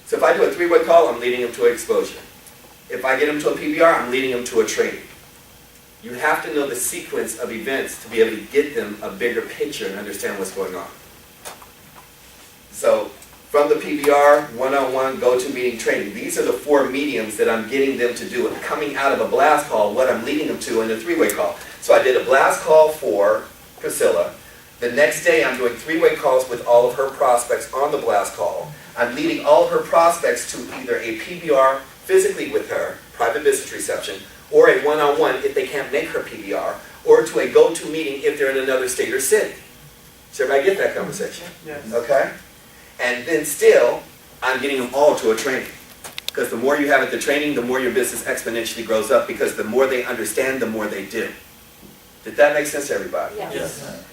So if I do a three-way call, I'm leading them to exposure. If I get them to a PBR, I'm leading them to a training. You have to know the sequence of events to be able to get them a bigger picture and understand what's going on. So from the PBR, one-on-one, go-to meeting, training. These are the four mediums that I'm getting them to do. Coming out of a blast call, what I'm leading them to in a three-way call. So I did a blast call for Priscilla. The next day I'm doing three-way calls with all of her prospects on the blast call. I'm leading all of her prospects to either a PBR physically with her, private business reception, or a one-on-one if they can't make her PBR, or to a go-to meeting if they're in another state or city. So everybody get that conversation? Yes. Okay? And then still, I'm getting them all to a training. Because the more you have at the training, the more your business exponentially grows up, because the more they understand, the more they do. Did that make sense to everybody? Yes. Yes.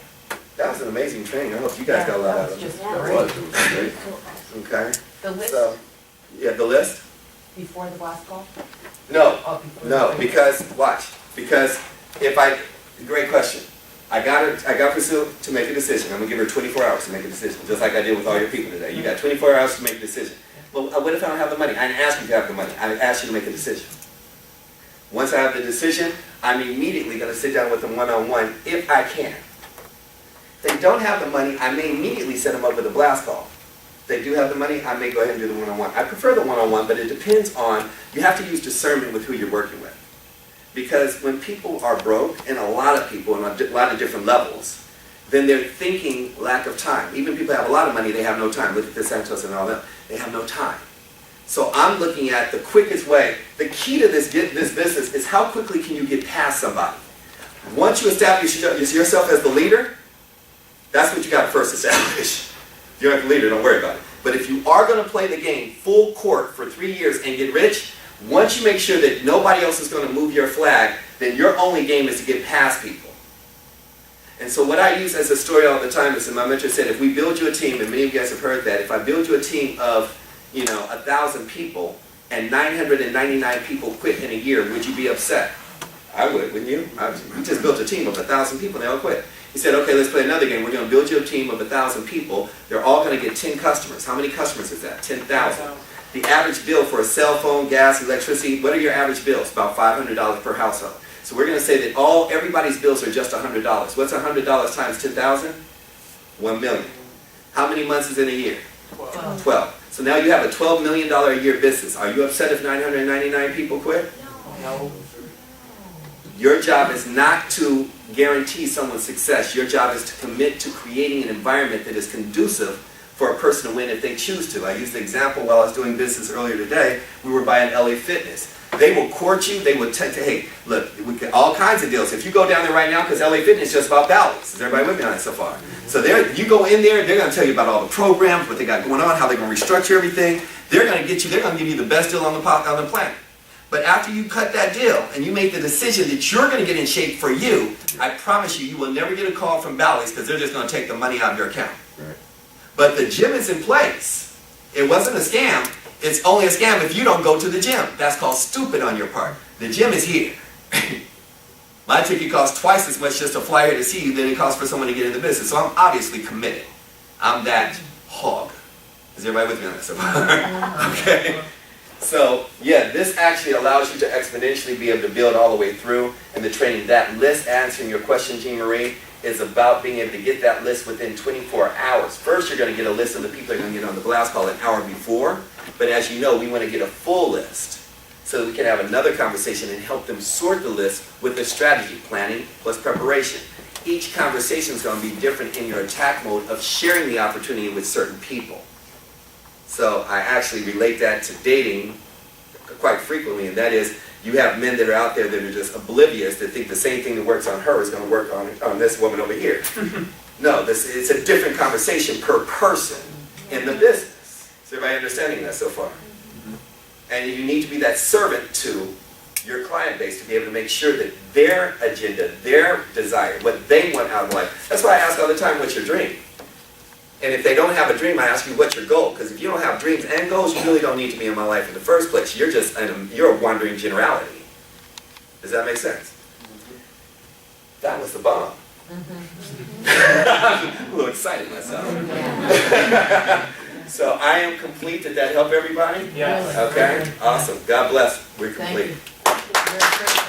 That was an amazing training. I hope you guys got a lot out of it. Just That great. was great. Okay? The list So, yeah, the list? before the blast call? No. Oh, before No, the- because, watch, because if I, great question. I got Priscilla to make a decision. I'm gonna give her 24 hours to make a decision, just like I did with all your people today. You got 24 hours to make a decision. Well, what if I don't have the money? I didn't ask you to have the money. I asked you to make a decision. Once I have the decision, I'm immediately gonna sit down with them one-on-one if I can. If they don't have the money, I may immediately set them up with a blast call. If they do have the money, I may go ahead and do the one-on-one. I prefer the one-on-one, but it depends on, you have to use discernment with who you're working with. Because when people are broke, and a lot of people, on a lot of different levels, then they're thinking lack of time. Even people have a lot of money, they have no time. Look at the Santos and all that. They have no time. So I'm looking at the quickest way. The key to this business is how quickly can you get past somebody. Once you establish yourself as the leader, that's what you got to first establish. You're not the leader, don't worry about it. But if you are going to play the game full court for 3 years and get rich, once you make sure that nobody else is going to move your flag, then your only game is to get past people. And so what I use as a story all the time is, and my mentor said, if we build you a team, and many of you guys have heard that, if I build you a team of, 1,000 people, and 999 people quit in a year, would you be upset? I would, wouldn't you? We just built a team of 1,000 people, and they all quit. He said, okay, let's play another game. We're going to build you a team of 1,000 people. They're all going to get 10 customers. How many customers is that? 10,000. The average bill for a cell phone, gas, electricity, what are your average bills? About $500 per household. So we're going to say that everybody's bills are just $100. What's $100 times 10,000? 1 million. How many months is in a year? 12. So now you have a $12 million a year business. Are you upset if 999 people quit? No. Your job is not to guarantee someone's success. Your job is to commit to creating an environment that is conducive for a person to win if they choose to. I used the example while I was doing business earlier today. We were buying LA Fitness. They will court you. They will tell you, hey, look, we get all kinds of deals. If you go down there right now, because LA Fitness is just about balance. Is everybody with me on that so far? So you go in there, they're going to tell you about all the programs, what they got going on, how they're going to restructure everything. They're going to give you the best deal on the planet. But after you cut that deal and you make the decision that you're going to get in shape for you, I promise you, you will never get a call from Bally's because they're just going to take the money out of your account. Right. But the gym is in place. It wasn't a scam. It's only a scam if you don't go to the gym. That's called stupid on your part. The gym is here. My ticket costs twice as much just to fly here to see you than it costs for someone to get in the business. So I'm obviously committed. I'm that hog. Is everybody with me on that so far? Okay. So, yeah, this actually allows you to exponentially be able to build all the way through. And the training, that list, answering your question, Jean Marie, is about being able to get that list within 24 hours. First, you're going to get a list of the people that are going to get on the blast call an hour before. But as you know, we want to get a full list so that we can have another conversation and help them sort the list with the strategy, planning plus preparation. Each conversation is going to be different in your attack mode of sharing the opportunity with certain people. So I actually relate that to dating quite frequently, and that is you have men that are out there that are just oblivious, that think the same thing that works on her is going to work on this woman over here. No, it's a different conversation per person in the business. Is everybody understanding that so far? And you need to be that servant to your client base to be able to make sure that their agenda, their desire, what they want out of life. That's why I ask all the time, what's your dream? And if they don't have a dream, I ask you, what's your goal? Because if you don't have dreams and goals, you really don't need to be in my life in the first place. You're just, you're a wandering generality. Does that make sense? That was the bomb. I'm a little excited myself. So I am complete. Did that help everybody? Yes. Okay, awesome. God bless. We're Thank complete. you. Very good.